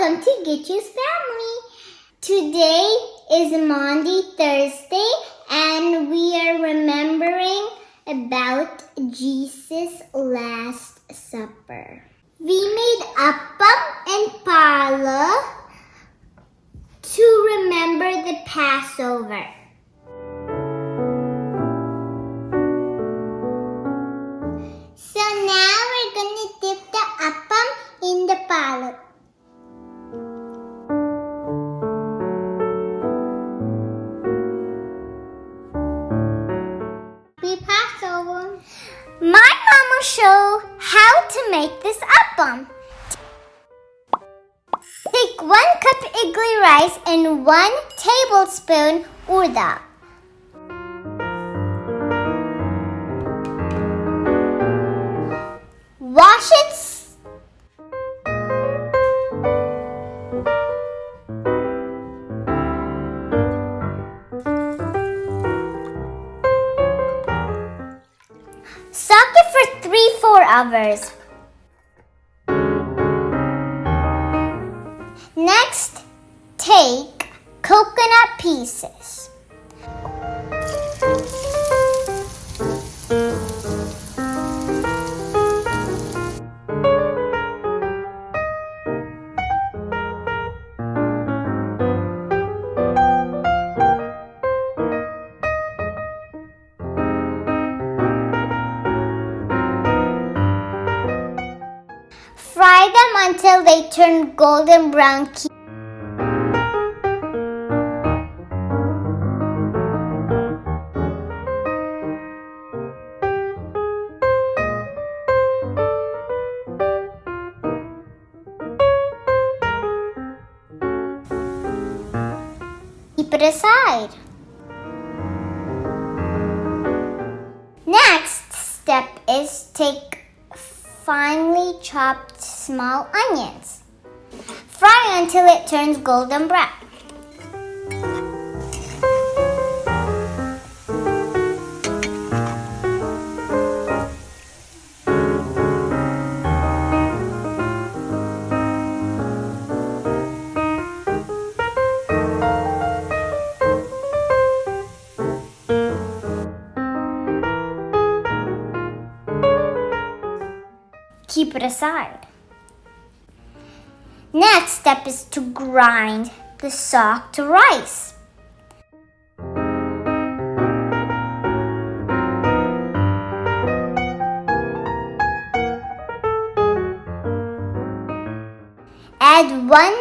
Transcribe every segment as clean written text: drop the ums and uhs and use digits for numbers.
welcome to Get You's Family. Today is Maundy Thursday and we are remembering about Jesus' Last Supper. We made Appam and Paal to remember the Passover. So now we're going to dip the Appam in the Paal. Happy Passover. My mom will show how to make this Appam. Take 1 cup Idly Rice and 1 tablespoon Urad. Wash it. Soak it for 3-4 hours. Next, take coconut pieces. Fry them until they turn golden brown. Keep it aside. Next step is take finely chopped small onions. Fry until it turns golden brown. Keep it aside. Next step is to grind the soaked rice. Add 1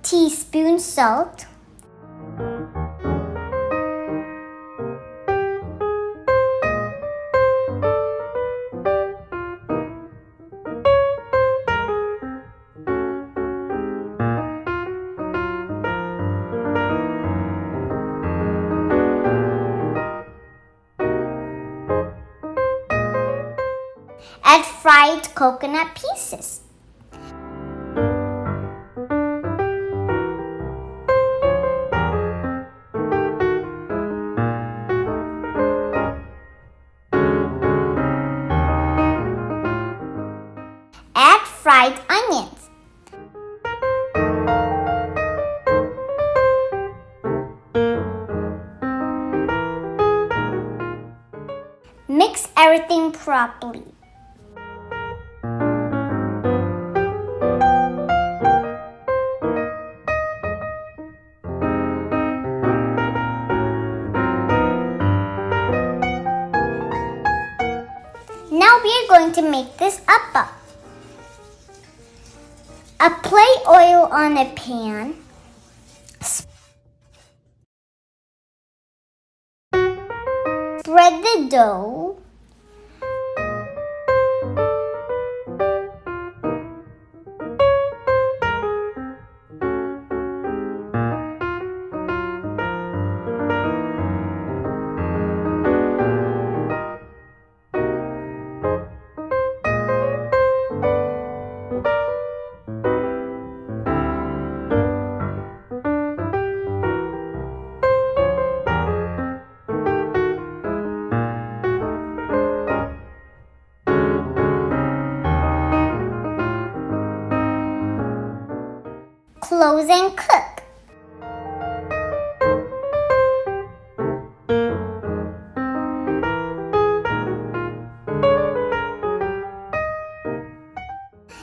teaspoon salt. Add fried coconut pieces. Add fried onions. Mix everything properly. Now we are going to make this Appam. Apply oil on a pan. Spread the dough. close and cook.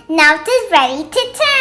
Now it is ready to turn.